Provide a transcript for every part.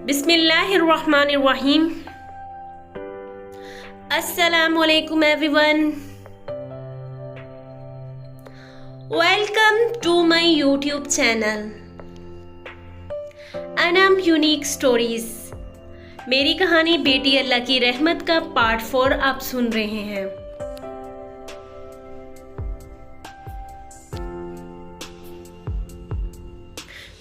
बिस्मिल्लाहिर्रहमानिर्रहीम। अस्सलामुअलैकुम everyone, welcome to my YouTube channel Anam unique stories. मेरी कहानी बेटी अल्लाह की रहमत का पार्ट 4 आप सुन रहे हैं।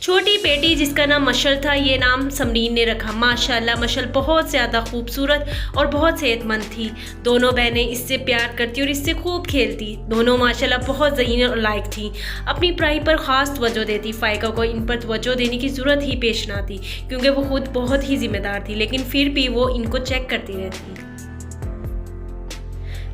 छोटी बेटी जिसका नाम मशल था, ये नाम समरीन ने रखा। माशाल्लाह मशल बहुत ज़्यादा खूबसूरत और बहुत सेहतमंद थी। दोनों बहनें इससे प्यार करती और इससे खूब खेलती। दोनों माशाल्लाह बहुत ज़हीन और लायक थी। अपनी पढ़ाई पर ख़ास तवज्जो देती। फ़ाइका को इन पर तवज्जो देने की ज़रूरत ही पेश ना आती क्योंकि वो खुद बहुत ही ज़िम्मेदार थी, लेकिन फिर भी वो इनको चेक करती रहती।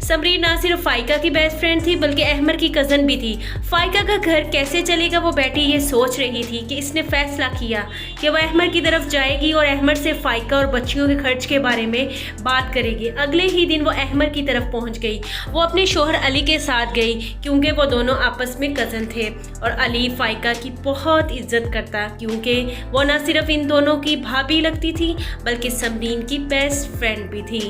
समरीन ना सिर्फ फ़ाइका की बेस्ट फ्रेंड थी बल्कि अहमर की कज़न भी थी। फ़ाइका का घर कैसे चलेगा वो बेटी ये सोच रही थी कि इसने फैसला किया कि वह अहमर की तरफ जाएगी और अहमर से फ़ाइका और बच्चियों के खर्च के बारे में बात करेगी। अगले ही दिन वो अहमर की तरफ पहुंच गई। वो अपने शोहर अली के साथ गई क्योंकि वो दोनों आपस में कज़न थे और अली फ़ाइका की बहुत इज्जत करता क्योंकि वो न सिर्फ इन दोनों की भाभी लगती थी बल्कि समरीन की बेस्ट फ्रेंड भी थी।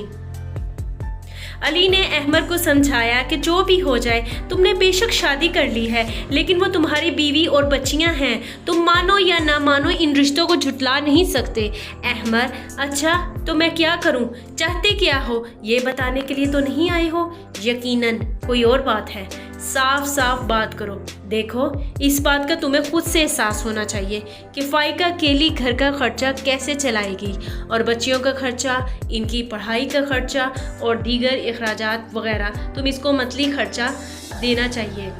अली ने अहमर को समझाया कि जो भी हो जाए, तुमने बेशक शादी कर ली है लेकिन वो तुम्हारी बीवी और बच्चियां हैं। तुम मानो या ना मानो इन रिश्तों को झुटला नहीं सकते। अहमर, अच्छा तो मैं क्या करूं? चाहते क्या हो? ये बताने के लिए तो नहीं आए हो? यकीनन कोई और बात है। साफ साफ बात करो। देखो, इस बात का तुम्हें खुद से एहसास होना चाहिए कि फ़ाइका अकेली घर का खर्चा कैसे चलाएगी और बच्चियों का खर्चा, इनकी पढ़ाई का खर्चा और दीगर अखराजात वगैरह तुम इसको मंथली खर्चा देना चाहिए।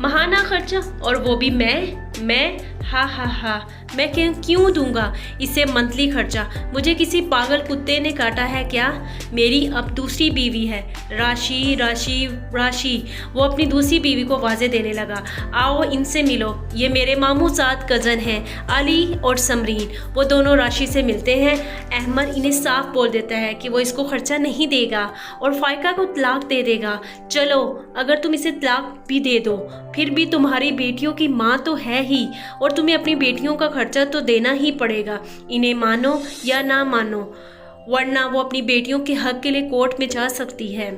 महाना खर्चा, और वो भी मैं हा मैं क्यों दूंगा इसे मंथली खर्चा? मुझे किसी पागल कुत्ते ने काटा है क्या? मेरी अब दूसरी बीवी है, राशि। वो अपनी दूसरी बीवी को वाजे देने लगा। आओ इनसे मिलो, ये मेरे मामूजाद कज़न हैं अली और समरीन। वो दोनों राशि से मिलते हैं। अहमर इन्हें साफ बोल देता है कि वो इसको खर्चा नहीं देगा और फ़ाइका को तलाक दे देगा। चलो, अगर तुम इसे तलाक भी दे दो फिर भी तुम्हारी बेटियों की माँ तो है ही और तुम्हें अपनी बेटियों का खर्चा तो देना ही पड़ेगा। इन्हें मानो या ना मानो, वरना वो अपनी बेटियों के हक के लिए कोर्ट में जा सकती है।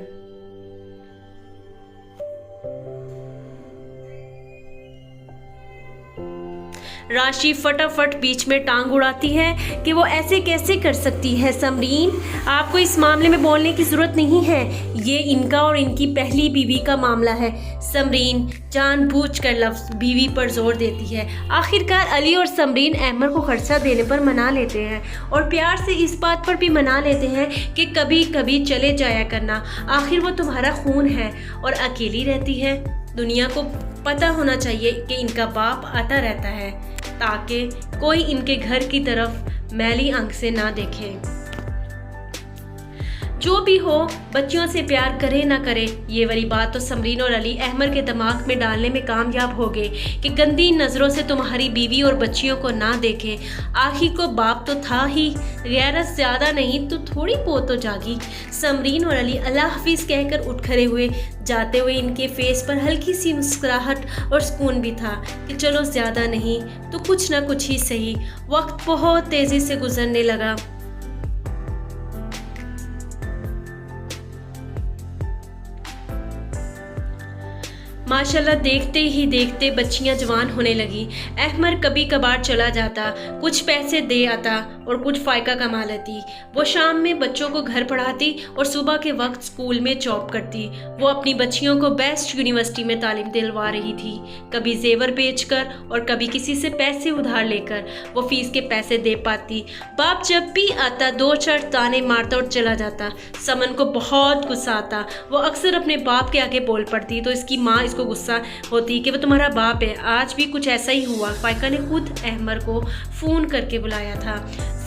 राशि फटाफट बीच में टांग उड़ाती है कि वो ऐसे कैसे कर सकती है। समरीन, आपको इस मामले में बोलने की ज़रूरत नहीं है। ये इनका और इनकी पहली बीवी का मामला है। समरीन जानबूझकर लफ्ज़ बीवी पर जोर देती है। आखिरकार अली और समरीन अहमर को खर्चा देने पर मना लेते हैं और प्यार से इस बात पर भी मना लेते हैं कि कभी कभी चले जाया करना, आखिर वो तुम्हारा खून है और अकेली रहती है। दुनिया को पता होना चाहिए कि इनका बाप आता रहता है ताकि कोई इनके घर की तरफ मैली आंख से ना देखे। जो भी हो, बच्चियों से प्यार करे ना करे, ये वाली बात तो समरीन और अली अहमर के दिमाग में डालने में कामयाब हो गए कि गंदी नज़रों से तुम्हारी बीवी और बच्चियों को ना देखे। आखिर को बाप तो था ही, गैरत ज़्यादा नहीं तो थोड़ी बहुत तो जागी। समरीन और अली अल्लाह हाफिज़ कहकर उठ खड़े हुए। जाते हुए इनके फेस पर हल्की सी मुस्कुराहट और सुकून भी था कि चलो ज़्यादा नहीं तो कुछ ना कुछ ही सही। वक्त बहुत तेज़ी से गुजरने लगा। माशाल्लाह देखते ही देखते बच्चियां जवान होने लगी। अहमर कभी कभार चला जाता, कुछ पैसे दे आता और कुछ फ़ाइका कमा लेती। वो शाम में बच्चों को घर पढ़ाती और सुबह के वक्त स्कूल में जॉब करती। वो अपनी बच्चियों को बेस्ट यूनिवर्सिटी में तालीम दिलवा रही थी, कभी जेवर बेचकर और कभी किसी से पैसे उधार लेकर वो फीस के पैसे दे पाती। बाप जब भी आता 2-4 ताने मारता और चला जाता। समन को बहुत गुस्सा आता। वो अक्सर अपने बाप के आगे बोल पड़ती तो इसकी माँ इसको गुस्सा होती कि वो तुम्हारा बाप है। आज भी कुछ ऐसा ही हुआ। फ़ाइका ने खुद अहमर को फ़ोन करके बुलाया था।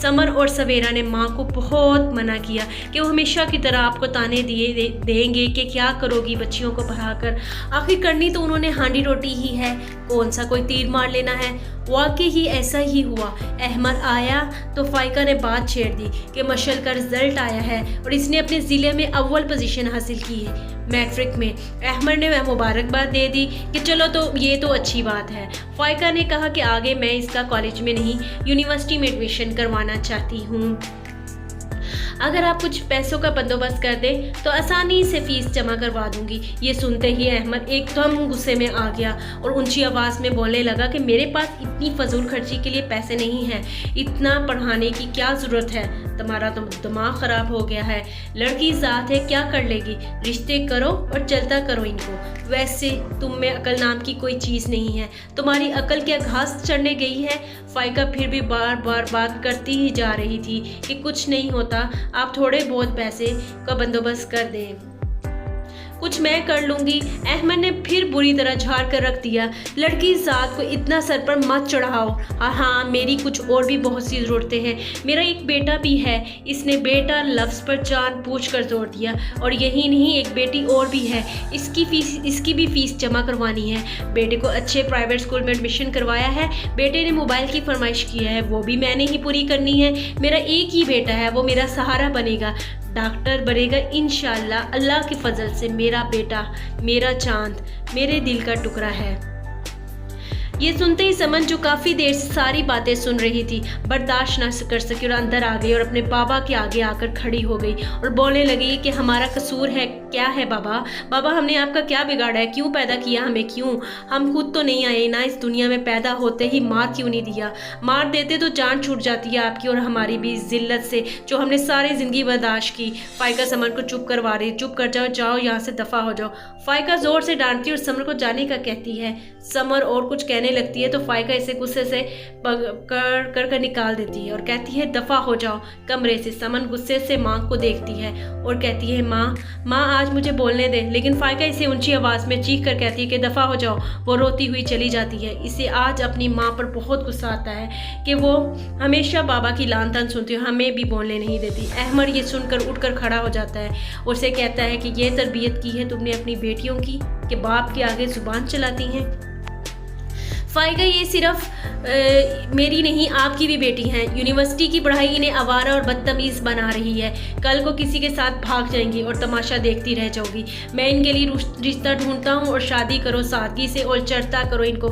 समर और सवेरा ने माँ को बहुत मना किया कि वो हमेशा की तरह आपको ताने देंगे कि क्या करोगी बच्चियों को पढ़ाकर। आखिर करनी तो उन्होंने हांडी रोटी ही है, कौन सा कोई तीर मार लेना है। वाकई ही ऐसा ही हुआ। अहमर आया तो फ़ाइका ने बात छेड़ दी कि मशल का रिजल्ट आया है और इसने अपने ज़िले में अव्वल पोजीशन हासिल की है। मैट्रिक में। अहमर ने वह मुबारकबाद दे दी कि चलो तो ये तो अच्छी बात है। फ़ाइका ने कहा कि आगे मैं इसका कॉलेज में नहीं यूनिवर्सिटी में एडमिशन करवाना चाहती हूँ, अगर आप कुछ पैसों का बंदोबस्त कर दें तो आसानी से फीस जमा करवा दूंगी। ये सुनते ही अहमद एकदम गुस्से में आ गया और ऊंची आवाज़ में बोलने लगा कि मेरे पास इतनी फजूल खर्ची के लिए पैसे नहीं हैं, इतना पढ़ाने की क्या ज़रूरत है, तुम्हारा तो दिमाग ख़राब हो गया है, लड़की ज़ात है क्या कर लेगी, रिश्ते करो और चलता करो इनको। वैसे तुम में अकल नाम की कोई चीज़ नहीं है, तुम्हारी अकल क्या घास चढ़ने गई है। फ़ाइका फिर भी बार बार बात करती ही जा रही थी कि कुछ नहीं होता, आप थोड़े बहुत पैसे का बंदोबस्त कर दें, कुछ मैं कर लूँगी। अहमद ने फिर बुरी तरह झाड़ कर रख दिया, लड़की ज़ात को इतना सर पर मत चढ़ाओ। हाँ, मेरी कुछ और भी बहुत सी ज़रूरतें हैं, मेरा एक बेटा भी है। इसने बेटा लफ्ज़ पर जान पूछ कर जोर दिया। और यही नहीं, एक बेटी और भी है, इसकी भी फ़ीस जमा करवानी है। बेटे को अच्छे प्राइवेट स्कूल में एडमिशन करवाया है, बेटे ने मोबाइल की फरमाइश की है, वो भी मैंने ही पूरी करनी है। मेरा एक ही बेटा है, वो मेरा सहारा बनेगा, डॉक्टर बनेगा इंशाल्लाह, अल्लाह के फजल से। मेरा बेटा मेरा चांद, मेरे दिल का टुकड़ा है। ये सुनते ही समन, जो काफ़ी देर से सारी बातें सुन रही थी, बर्दाश्त न कर सकी और अंदर आ गई और अपने बाबा के आगे आकर खड़ी हो गई और बोलने लगी कि हमारा कसूर है क्या है बाबा, बाबा हमने आपका क्या बिगाड़ा है, क्यों पैदा किया हमें, क्यों, हम खुद तो नहीं आए ना इस दुनिया में, पैदा होते ही मार क्यों नहीं दिया, मार देते तो जान छूट जाती है आपकी और हमारी भी जिल्लत से जो हमने सारी ज़िंदगी बर्दाश्त की। फ़ाइका समर को चुप करवा रही, चुप कर जाओ, जाओ यहाँ से, दफ़ा हो जाओ। फ़ाइका ज़ोर से डांटती और समर को जाने का कहती है। समर और कुछ कहने लगती है तो फ़ाइका इसे गुस्से से कर निकाल देती है और कहती है दफ़ा हो जाओ कमरे से। समन गुस्से से माँ को देखती है और कहती है माँ आज मुझे बोलने दे, लेकिन फ़ाइका इसे ऊंची आवाज़ में चीख कर कहती है कि दफ़ा हो जाओ। वो रोती हुई चली जाती है। इसे आज अपनी माँ पर बहुत गुस्सा आता है कि वो हमेशा बाबा की लान तान सुनती है, हमें भी बोलने नहीं देती। अहमद ये सुनकर उठकर खड़ा हो जाता है, उसे कहता है कि ये तरबियत की है तुमने अपनी बेटियों की कि बाप के आगे ज़ुबान चलाती हैं। फ़ाइका ये सिर्फ मेरी नहीं आपकी भी बेटी हैं, यूनिवर्सिटी की पढ़ाई इन्हें आवारा और बदतमीज़ बना रही है, कल को किसी के साथ भाग जाएंगी और तमाशा देखती रह जाओगी। मैं इनके लिए रिश्ता ढूंढता हूँ और शादी करो सादगी से और चढ़ता करो इनको।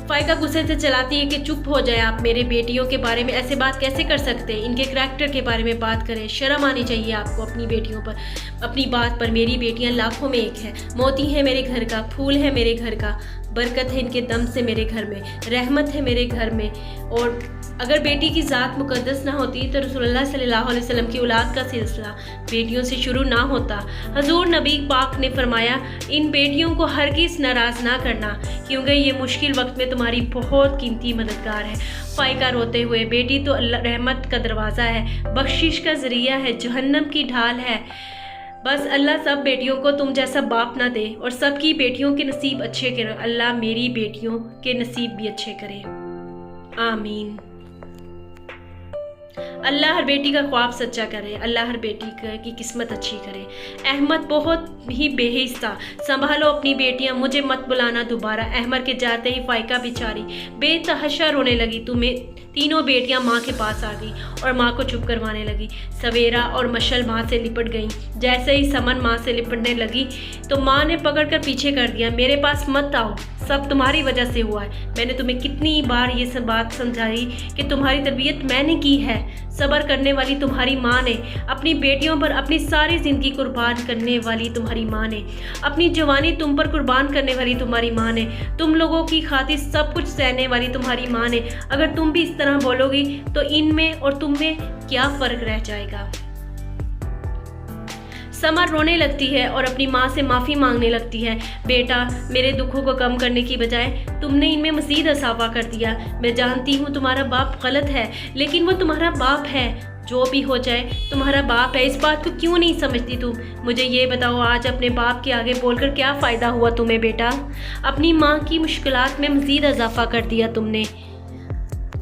फ़ाइका गुस्से से चलाती है कि चुप हो जाए आप, मेरे बेटियों के बारे में ऐसे बात कैसे कर सकते हैं, इनके करैक्टर के बारे में बात करें, शर्म आनी चाहिए आपको अपनी बेटियों पर, अपनी बात पर। मेरी बेटियां लाखों में एक है, मोती है मेरे घर का, फूल है मेरे घर का, बरकत है इनके दम से मेरे घर में, रहमत है मेरे घर में। और अगर बेटी की ज़ात मुकद्दस ना होती तो रसूलुल्लाह सल्लल्लाहु अलैहि वसल्लम की औलाद का सिलसिला बेटियों से शुरू ना होता। हजूर नबी पाक ने फरमाया, इन बेटियों को हरगिज़ नाराज़ ना करना क्योंकि ये मुश्किल वक्त में तुम्हारी बहुत कीमती मददगार है। फ़ाइका रोते हुए, बेटी तो अल्लाह रहमत का दरवाज़ा है, बख्शिश का ज़रिया है, जहन्नम की ढाल है, बस अल्लाह सब बेटियों को तुम जैसा बाप ना दे और सबकी बेटियों के नसीब अच्छे करे। अल्लाह मेरी बेटियों के नसीब भी अच्छे करे, आमीन। अल्लाह हर बेटी का ख्वाब सच्चा करे, अल्लाह हर बेटी की किस्मत अच्छी करे। अहमद बहुत ही बेहिस था, संभालो अपनी बेटियां, मुझे मत बुलाना दोबारा। अहमद के जाते ही फ़ाइका बेचारी बेतहशा रोने लगी। तीनों बेटियां माँ के पास आ गई और माँ को चुप करवाने लगी। सवेरा और मशल माँ से लिपट गईं। जैसे ही समन माँ से लिपटने लगी तो माँ ने पकड़कर पीछे कर दिया। मेरे पास मत आओ, सब तुम्हारी वजह से हुआ है। मैंने तुम्हें कितनी बार ये सब बात समझाई कि तुम्हारी तरबियत मैंने की है। सब्र करने वाली तुम्हारी माँ ने, अपनी बेटियों पर अपनी सारी ज़िंदगी कुर्बान करने वाली तुम्हारी माँ ने, अपनी जवानी तुम पर कुर्बान करने वाली तुम्हारी माँ ने, तुम लोगों की खातिर सब कुछ सहने वाली तुम्हारी माँ ने। अगर तुम भी इस तरह बोलोगी तो इनमें और तुम में क्या फ़र्क रह जाएगा। समर रोने लगती है और अपनी माँ से माफ़ी मांगने लगती है। बेटा, मेरे दुखों को कम करने की बजाय तुमने इनमें मज़ीद इजाफा कर दिया। मैं जानती हूँ तुम्हारा बाप गलत है, लेकिन वो तुम्हारा बाप है। जो भी हो जाए तुम्हारा बाप है, इस बात को क्यों नहीं समझती तुम? मुझे ये बताओ, आज अपने बाप के आगे बोलकर क्या फ़ायदा हुआ तुम्हें बेटा? अपनी माँ की मुश्किलात में मज़ीद इजाफा कर दिया तुमने।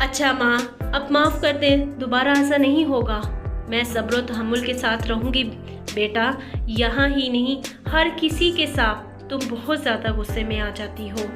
अच्छा माँ, अब माफ़ कर दे, दोबारा ऐसा नहीं होगा। मैं सब्र और तहम्मुल के साथ रहूँगी बेटा। यहाँ ही नहीं, हर किसी के साथ तुम बहुत ज़्यादा गुस्से में आ जाती हो।